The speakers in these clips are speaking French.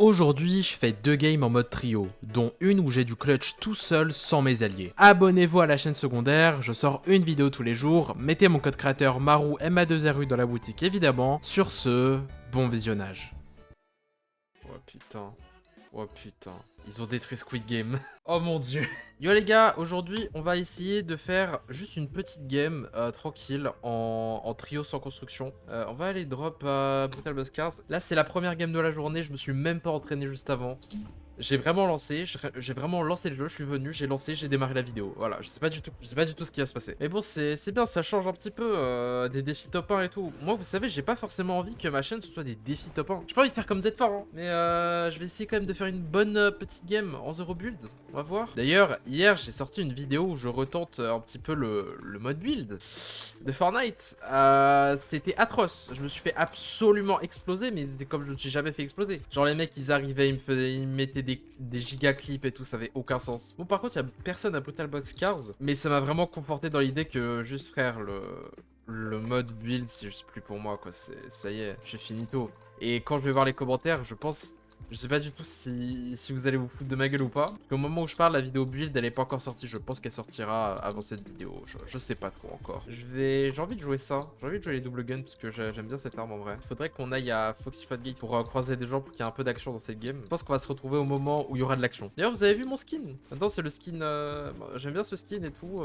Aujourd'hui, je fais 2 games en mode trio, dont une où j'ai du clutch tout seul sans mes alliés. Abonnez-vous à la chaîne secondaire, je sors une vidéo tous les jours, mettez mon code créateur Marou MA2RU dans la boutique évidemment. Sur ce, bon visionnage. Oh putain. Oh putain, ils ont détruit Squid Game. Oh mon dieu. Yo les gars, aujourd'hui on va essayer de faire juste une petite game tranquille en trio sans construction. On va aller drop Brutal Buskers. Là c'est la première game de la journée, je me suis même pas entraîné juste avant. J'ai vraiment lancé le jeu, je suis venu, j'ai lancé, j'ai démarré la vidéo. Voilà, je sais pas du tout ce qui va se passer. Mais bon, c'est bien, ça change un petit peu des défis top 1 et tout. Moi, vous savez, j'ai pas forcément envie que ma chaîne ce soit des défis top 1. J'ai pas envie de faire comme Z4, hein. Mais je vais essayer quand même de faire une bonne petite game en zero build. On va voir. D'ailleurs, hier, j'ai sorti une vidéo où je retente un petit peu le mode build de Fortnite. C'était atroce. Je me suis fait absolument exploser, mais c'est comme je ne me suis jamais fait exploser. Genre les mecs, ils arrivaient, ils me mettaient des giga clips et tout, ça avait aucun sens. Bon, par contre, il y a personne à Brutal Buskers, mais ça m'a vraiment conforté dans l'idée que juste frère, le mode build, c'est juste plus pour moi, quoi. Ça y est, j'ai finito. Et quand je vais voir les commentaires, je sais pas du tout si vous allez vous foutre de ma gueule ou pas. Parce qu'au moment où je parle, la vidéo build, elle est pas encore sortie. Je pense qu'elle sortira avant cette vidéo. Je sais pas trop encore. J'ai envie de jouer ça. J'ai envie de jouer les double guns parce que j'aime bien cette arme en vrai. Faudrait qu'on aille à Foxy Gate pour croiser des gens pour qu'il y ait un peu d'action dans cette game. Je pense qu'on va se retrouver au moment où il y aura de l'action. D'ailleurs, vous avez vu mon skin? Maintenant, c'est le skin... J'aime bien ce skin et tout.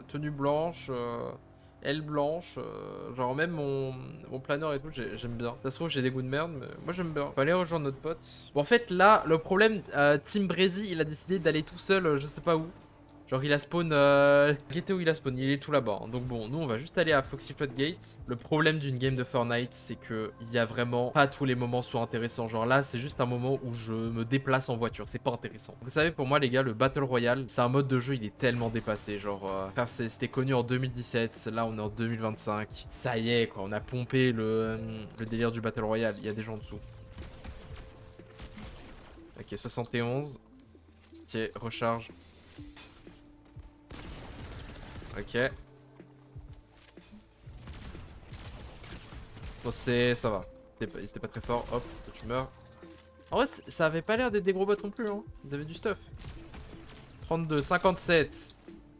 Tenue blanche... aile blanche, genre même mon planeur et tout, j'aime bien. Ça se trouve, j'ai des goûts de merde, mais moi j'aime bien. Faut aller rejoindre notre pote. Bon, en fait, là, le problème, Team Breezy, il a décidé d'aller tout seul, je sais pas où. Genre il a spawn, guettez où il a spawn, il est tout là-bas. Hein. Donc bon, nous on va juste aller à Foxy Floodgate. Le problème d'une game de Fortnite, c'est que il y a vraiment pas tous les moments sont intéressants. Genre là, c'est juste un moment où je me déplace en voiture, c'est pas intéressant. Vous savez, pour moi les gars, le Battle Royale, c'est un mode de jeu, il est tellement dépassé. Genre, c'était connu en 2017, là on est en 2025. Ça y est quoi, on a pompé le délire du Battle Royale, il y a des gens en dessous. Ok, 71. Tiens, recharge. Ok. Bon, ça va. C'était pas très fort. Hop, toi, tu meurs. En vrai, ça avait pas l'air d'être des gros bots non plus. Hein. Ils avaient du stuff. 32, 57.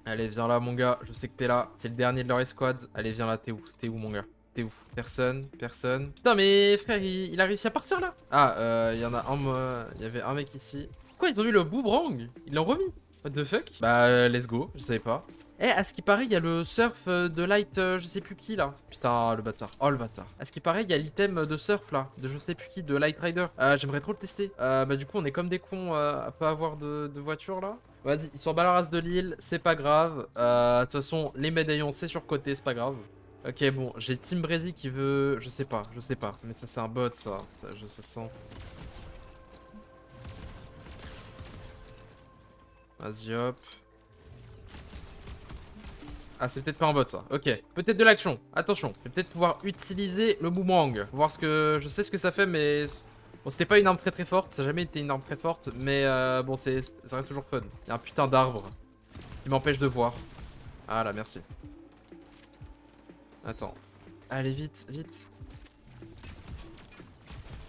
Allez, viens là, mon gars. Je sais que t'es là. C'est le dernier de leur escouade. Allez, viens là. T'es où? T'es où, mon gars? T'es où? Personne. Personne. Putain, mais frère, il a réussi à partir là. Ah, il y en a un. Il y avait un mec ici. Quoi, ils ont eu le boomerang? Ils l'ont remis? What the fuck? Bah, let's go. Je savais pas. Eh, à ce qui paraît, il y a le surf de Light, je sais plus qui là. Putain, le bâtard. Oh, le bâtard. À ce qui paraît, il y a l'item de surf là, de je sais plus qui, de Light Rider. J'aimerais trop le tester. Bah, du coup, on est comme des cons à pas avoir de voiture là. Vas-y, ils sont bas la race de l'île, c'est pas grave. De toute façon, les médaillons, c'est surcoté, c'est pas grave. Ok, bon, j'ai Team Breezy qui veut. Je sais pas. Mais ça, c'est un bot ça. Ça sent. Vas-y, hop. Ah, c'est peut-être pas un bot ça. Ok. Peut-être de l'action. Attention. Je vais peut-être pouvoir utiliser le boomerang. Voir ce que. Je sais ce que ça fait, mais. Bon, c'était pas une arme très très forte. Ça n'a jamais été une arme très forte. Mais bon, ça reste toujours fun. Il y a un putain d'arbre qui m'empêche de voir. Ah là, merci. Attends. Allez, vite, vite.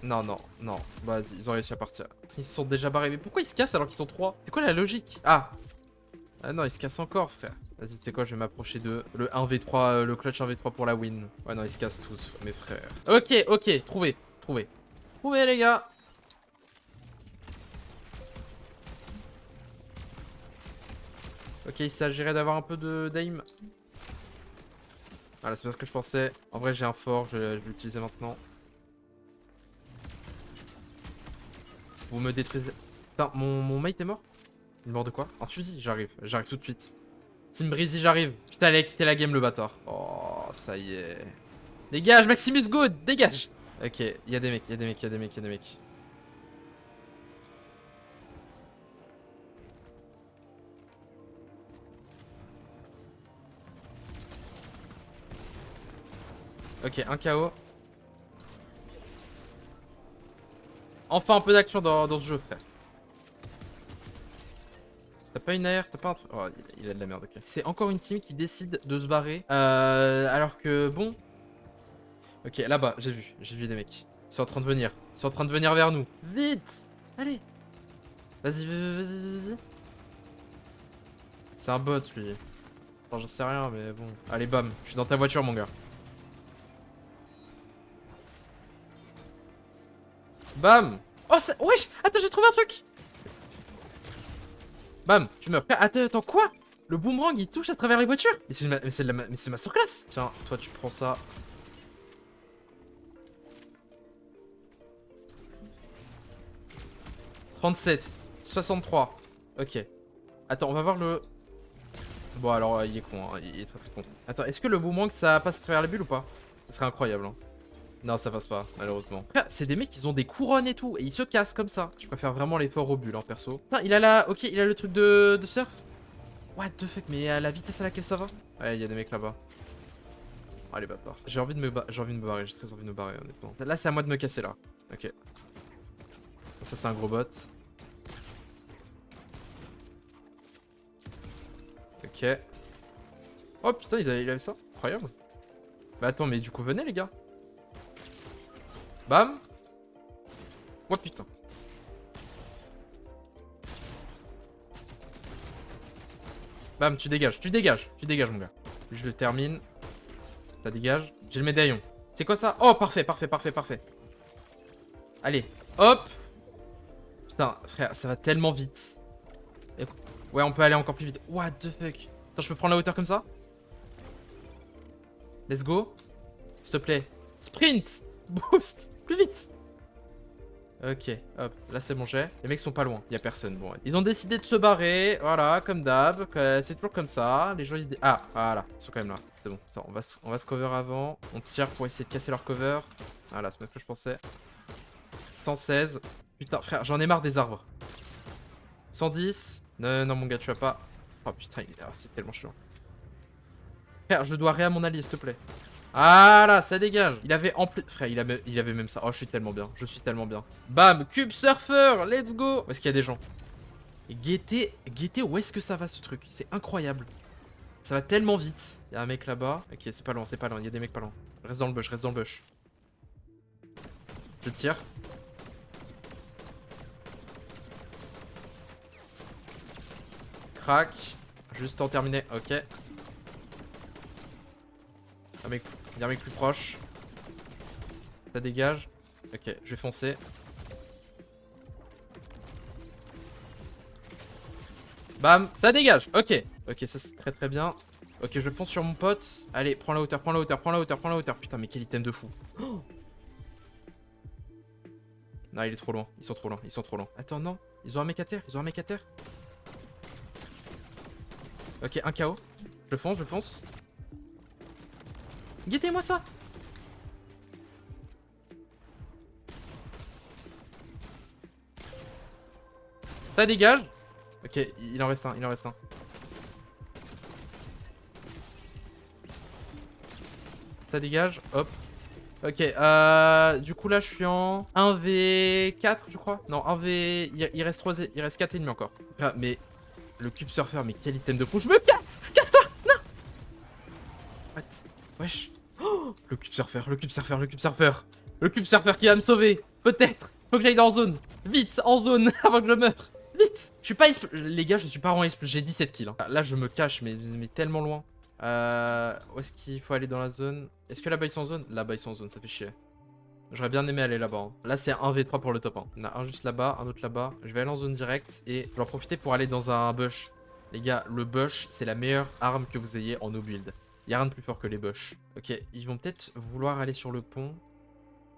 Non, non, non. Vas-y, ils ont réussi à partir. Ils se sont déjà barrés. Mais pourquoi ils se cassent alors qu'ils sont 3? C'est quoi la logique? Ah. Ah non, ils se cassent encore, frère. Vas-y, tu sais quoi, je vais m'approcher de le 1v3, le clutch 1v3 pour la win. Ouais, non, ils se cassent tous, mes frères. Ok, ok, trouvé. Trouvé, les gars. Ok, il s'agirait d'avoir un peu d'aim. Voilà, c'est pas ce que je pensais. En vrai, j'ai un fort, je vais l'utiliser maintenant. Vous me détruisez. Putain, mon mate est mort? Il est mort de quoi? Un fusil, j'arrive tout de suite. Team Breezy, j'arrive. Putain, allez, quitter la game, le bâtard. Oh, ça y est. Dégage, Maximus Good, dégage. Ok, il y a des mecs. Ok, un KO. Enfin un peu d'action dans ce jeu, frère. T'as pas une AR, t'as pas un truc. Oh, il a de la merde, ok. C'est encore une team qui décide de se barrer. Alors que bon. Ok, là-bas, j'ai vu des mecs. Ils sont en train de venir. Ils sont en train de venir vers nous. Vite! Allez! Vas-y, vas-y, vas-y. C'est un bot, lui. Enfin, j'en sais rien, mais bon. Allez, bam. Je suis dans ta voiture, mon gars. Bam! Oh, ça... Wesh! Attends, j'ai trouvé un truc! Bam! Tu meurs. Attends, attends, quoi? Le boomerang, il touche à travers les voitures? Mais c'est masterclass! Tiens, toi, tu prends ça. « 37, 63. Ok. Attends, on va voir le... Bon, alors, il est con, hein. Il est très très con. Attends, est-ce que le boomerang, ça passe à travers la bulle ou pas? Ce serait incroyable, hein. Non, ça passe pas, malheureusement. C'est des mecs, ils ont des couronnes et tout, et ils se cassent comme ça. Je préfère vraiment l'effort aux bulles, hein, perso. Putain, il a la... Ok, il a le truc de surf. What the fuck, mais à la vitesse à laquelle ça va? Ouais, il y a des mecs là-bas. Oh, les bâtards. J'ai envie de me barrer, j'ai très envie de me barrer, honnêtement. Là, c'est à moi de me casser, là. Ok. Ça, c'est un gros bot. Ok. Oh putain, il avait ça. Incroyable. Bah attends, mais du coup, venez les gars. Bam. Oh putain. Bam, tu dégages, mon gars. Je le termine. Ça dégage. J'ai le médaillon. C'est quoi ça? Oh, parfait, parfait, parfait, parfait. Allez, hop. Putain, frère, ça va tellement vite. Ouais, on peut aller encore plus vite. What the fuck? Attends, je peux prendre la hauteur comme ça? Let's go. S'il te plaît. Sprint. Boost. Plus vite. Ok, hop, là c'est bon jet. Les mecs sont pas loin, y a personne. Bon, ils ont décidé de se barrer, voilà, comme d'hab. C'est toujours comme ça. Les gens ils... Ah, voilà, ils sont quand même là. C'est bon. Attends, on va se cover avant. On tire pour essayer de casser leur cover. Voilà, c'est ce que je pensais. 116. Putain, frère, j'en ai marre des arbres. 110. Non, non, mon gars, tu vas pas. Oh putain, c'est tellement chiant. Frère, je dois réa mon allié, s'il te plaît. Ah là, ça dégage. Il avait en plus... Frère, il avait même ça. Oh, je suis tellement bien. Je suis tellement bien. Bam, cube surfer, let's go. Où est-ce qu'il y a des gens? Et guettez où est-ce que ça va ce truc? C'est incroyable. Ça va tellement vite. Il y a un mec là-bas. Ok, c'est pas loin, c'est pas loin. Il y a des mecs pas loin. Reste dans le bush, reste dans le bush. Je tire. Crac. Juste en terminé. Ok. Il y a un mec plus proche. Ça dégage. Ok, je vais foncer. Bam, ça dégage. Ok. Ok, ça c'est très très bien. Ok, je fonce sur mon pote. Allez, prends la hauteur, prends la hauteur, prends la hauteur, prends la hauteur. Putain, mais quel item de fou. Oh, non, il est trop loin. Ils sont trop loin, ils sont trop loin. Attends, non. Ils ont un mec à terre, ils ont un mec à terre. Ok, un KO. Je fonce, je fonce. Guettez-moi ça. Ça dégage. Ok, il en reste un, il en reste un. Ça dégage, hop. Ok, du coup là je suis en 1v4 je crois. Non, 1v... Il reste 3... Il reste 4 ennemis encore. Ah, mais le cube surfer, mais quel item de fou. Je me casse. Casse-toi. Non. What? Wesh. Oh, le cube surfer, le cube surfer, le cube surfer. Le cube surfer qui va me sauver. Peut-être. Faut que j'aille dans zone. Vite, en zone, avant que je meure. Vite. Je suis pas... Les gars, je suis pas en exp. J'ai 17 kills. Hein. Là, je me cache, mais tellement loin. Où est-ce qu'il faut aller dans la zone? Est-ce que là-bas ils sont en zone? Là-bas ils sont en zone, ça fait chier. J'aurais bien aimé aller là-bas. Hein. Là c'est 1v3 pour le top 1. Il y en a un juste là-bas, un autre là-bas. Je vais aller en zone directe et je vais en profiter pour aller dans un bush. Les gars, le bush c'est la meilleure arme que vous ayez en no build. Il n'y a rien de plus fort que les bush. Ok, ils vont peut-être vouloir aller sur le pont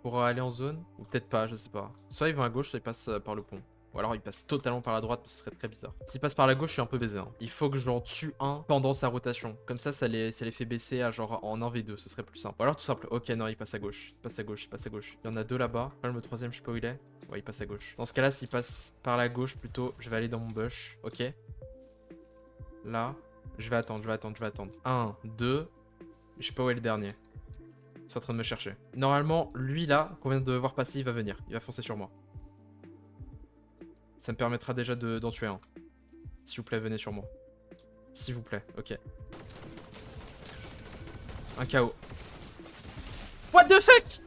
pour aller en zone. Ou peut-être pas, je sais pas. Soit ils vont à gauche, soit ils passent par le pont. Ou alors il passe totalement par la droite, ce serait très bizarre. S'il passe par la gauche, je suis un peu baisé. Hein. Il faut que je l'en tue un pendant sa rotation. Comme ça les fait baisser à genre en 1v2, ce serait plus simple. Ou alors tout simple. Ok, non, il passe à gauche. Il passe à gauche, il passe à gauche. Il y en a deux là-bas. Le troisième, je sais pas où il est. Ouais, il passe à gauche. Dans ce cas-là, s'il passe par la gauche plutôt, je vais aller dans mon bush. Ok. Là, je vais attendre, je vais attendre, je vais attendre. 1, 2. Je sais pas où est le dernier. Ils sont en train de me chercher. Normalement, lui là, qu'on vient de voir passer, il va venir. Il va foncer sur moi. Ça me permettra déjà d'en tuer un. S'il vous plaît, venez sur moi. S'il vous plaît, ok. Un KO. What the fuck?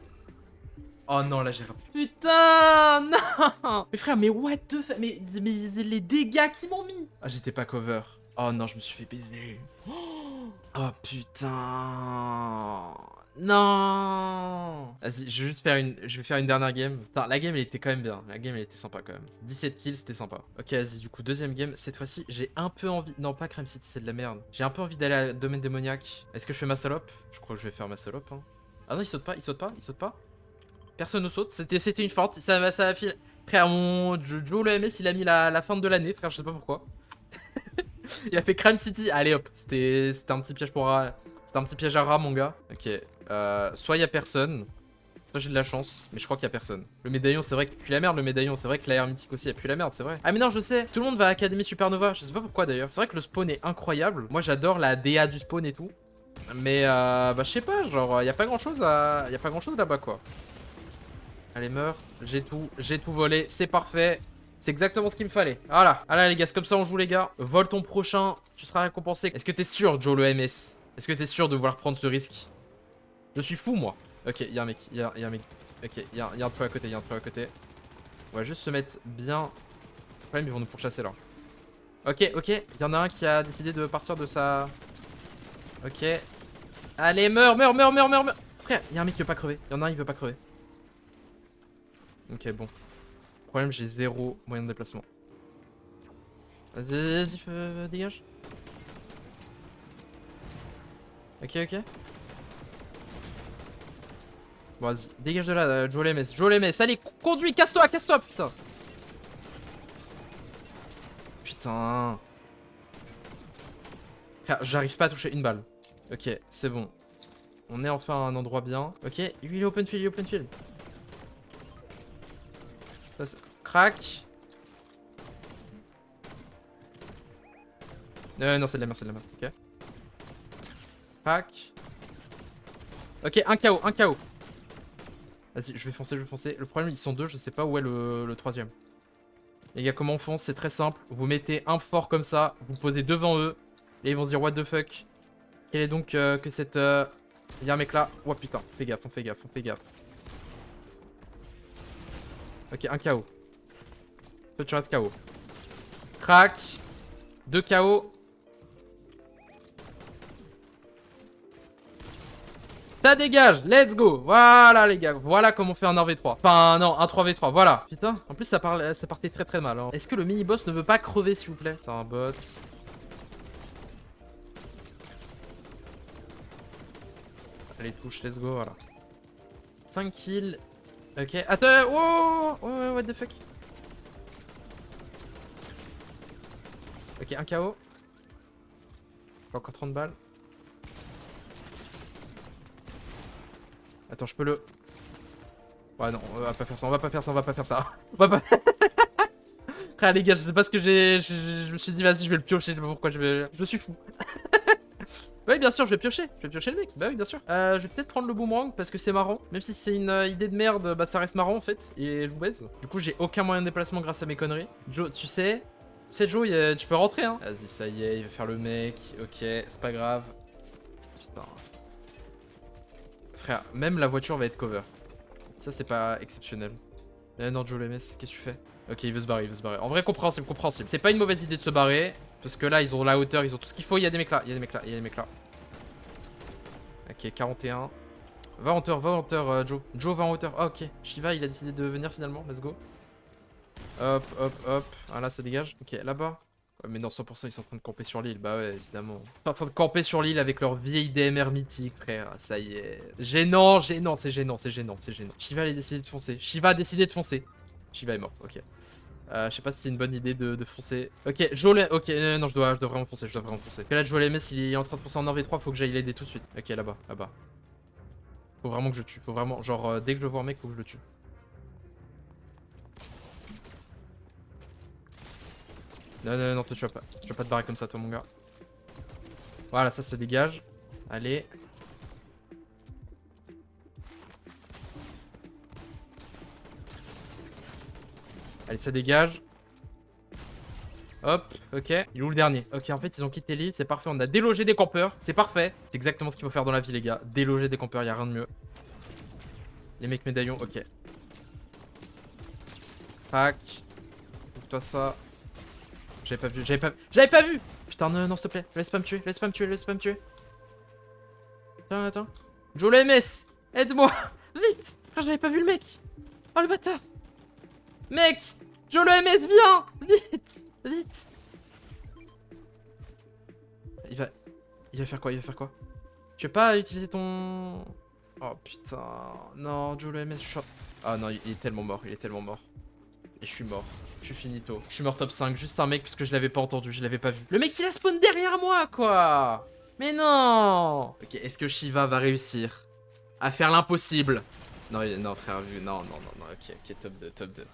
Oh non, là j'ai raté. Putain, non. Mais frère, mais what the fuck, mais les dégâts qu'ils m'ont mis. Ah, j'étais pas cover. Oh non, je me suis fait baiser. Oh putain. Non. Vas-y, je vais juste faire je vais faire une dernière game. Putain, la game elle était quand même bien. La game elle était sympa quand même. 17 kills, c'était sympa. Ok, vas-y, du coup, deuxième game. Cette fois-ci, j'ai un peu envie. Non, pas Crime City, c'est de la merde. J'ai un peu envie d'aller à Domaine Démoniaque. Est-ce que je fais ma salope? Je crois que je vais faire ma salope. Hein. Ah non, il saute pas, il saute pas, il saute pas. Personne ne saute. C'était une feinte. Ça va filer. Frère, mon Joe le MS, il a mis la fin de l'année, frère, je sais pas pourquoi. Il a fait Crime City. Allez hop, c'était un petit piège pour c'était un petit piège à rat, mon gars. Ok. Soit il y a personne, soit j'ai de la chance, mais je crois qu'il y a personne. Le médaillon, c'est vrai qu'il pue la merde. Le médaillon, c'est vrai que l'AR mythique aussi, elle pue la merde, c'est vrai. Ah mais non, je sais. Tout le monde va à Académie Supernova. Je sais pas pourquoi d'ailleurs. C'est vrai que le spawn est incroyable. Moi, j'adore la DA du spawn et tout. Mais bah je sais pas, genre y a pas grand chose là-bas quoi. Allez, meurs. J'ai tout volé, c'est parfait. C'est exactement ce qu'il me fallait. Voilà. Allez les gars, c'est comme ça on joue les gars. Vole ton prochain, tu seras récompensé. Est-ce que t'es sûr, Joe le MS? Est-ce que t'es sûr de vouloir prendre ce risque? Je suis fou moi. Ok, y'a un mec, y'a un mec. Ok, y'a un peu à côté, y'a un peu à côté. On va juste se mettre bien. Le problème, ils vont nous pourchasser là. Ok, y'en a un qui a décidé de partir de sa... Ok. Allez, meurs. Frère, y'a un mec qui veut pas crever. Y'en a un, il veut pas crever. Ok, bon. Problème, j'ai zéro moyen de déplacement. Vas-y, dégage. Ok. Bon, vas-y, dégage de là, Joe Lemes. Allez, conduis, casse-toi, putain. Putain. Frère, j'arrive pas à toucher une balle. Ok, c'est bon. On est enfin à un endroit bien. Ok, il est open field. Crac. Non, c'est de la merde. Ok. Crac. Ok, un KO. Vas-y, je vais foncer. Le problème, ils sont deux, je sais pas où est le troisième. Les gars, comment on fonce? C'est très simple. Vous mettez un fort comme ça, vous posez devant eux, et ils vont se dire what the fuck. Quel est donc que cette... Il y a un mec là. Oh putain, fais gaffe. Ok, un KO. Toi, tu restes KO. Crac. 2 KO. Ça dégage, let's go. Voilà les gars, voilà comment on fait un 1v3. Enfin non, un 3v3, voilà. Putain, en plus ça partait très mal. Hein. Est-ce que le mini-boss ne veut pas crever s'il vous plaît? C'est un bot. Allez, touche, let's go, voilà. 5 kills. Ok, attends, oh, what the fuck. Ok, un KO. Encore 30 balles. Attends, je peux le... Ouais, non, on va pas faire ça. Frère, les gars, je sais pas ce que j'ai... Je me suis dit, vas-y, je vais le piocher. Je sais pas pourquoi je suis fou. Oui, bien sûr, je vais piocher le mec. Bah oui, bien sûr. Je vais peut-être prendre le boomerang parce que c'est marrant. Même si c'est une idée de merde, bah ça reste marrant en fait. Et je vous baise. Du coup, j'ai aucun moyen de déplacement grâce à mes conneries. Joe, tu sais, Joe, tu peux rentrer, hein. Vas-y, ça y est, il va faire le mec. Ok, c'est pas grave. Putain. Frère, même la voiture va être cover. Ça, c'est pas exceptionnel. Non, Joe Lemes, qu'est-ce que tu fais? Ok, il veut se barrer. En vrai, compréhensible. C'est pas une mauvaise idée de se barrer. Parce que là, ils ont la hauteur, ils ont tout ce qu'il faut. Il y a des mecs là. Ok, 41. Va en hauteur, Joe. Joe va en hauteur. Ah, ok. Shiva, il a décidé de venir finalement. Let's go. Hop. Ah, là, ça dégage. Ok, là-bas. Ouais, mais non, 100%, ils sont en train de camper sur l'île. Bah ouais, évidemment. Ils sont en train de camper sur l'île avec leur vieille DMR mythique, frère. Ça y est. Gênant, c'est gênant. Shiva, il a décidé de foncer. Shiva est mort, ok. Je sais pas si c'est une bonne idée de foncer. Ok, Joe. Ok, non, je dois vraiment foncer. Ok, là, Joe MS, il est en train de foncer en 1v3. Faut que j'aille l'aider tout de suite. Ok, là-bas. Faut vraiment que je tue. Genre, dès que je vois un mec, faut que je le tue. Non, toi, tu vas pas te barrer comme ça, toi, mon gars. Voilà, ça dégage. Allez. Allez, ça dégage. Hop, ok. Il est où le dernier? Ok, en fait, ils ont quitté l'île, c'est parfait. On a délogé des campeurs, c'est parfait. C'est exactement ce qu'il faut faire dans la vie, les gars. Déloger des campeurs, y a rien de mieux. Les mecs médaillons, ok. Crac. Ouvre-toi ça. J'avais pas vu. Putain, non, non, s'il te plaît. Laisse pas me tuer, laisse pas me tuer, laisse pas me tuer. Attends, attends. Joe le MS, aide-moi. Vite. Frère, j'avais pas vu le mec. Oh, le bâtard. Mec, Joe le MS, viens. Vite, vite. Il va faire quoi? Il va faire quoi? Tu veux pas utiliser ton... Oh putain. Non, Joe le MS, je suis... Ah non, il est tellement mort, il est tellement mort. Et je suis mort. Je suis finito. Je suis mort top 5. Juste un mec parce que je l'avais pas entendu, je l'avais pas vu. Le mec il a spawn derrière moi quoi. Mais non. Ok, est-ce que Shiva va réussir à faire l'impossible? Non, non frère, vu. Non, non, non, non. Ok, ok, top 2, top 2.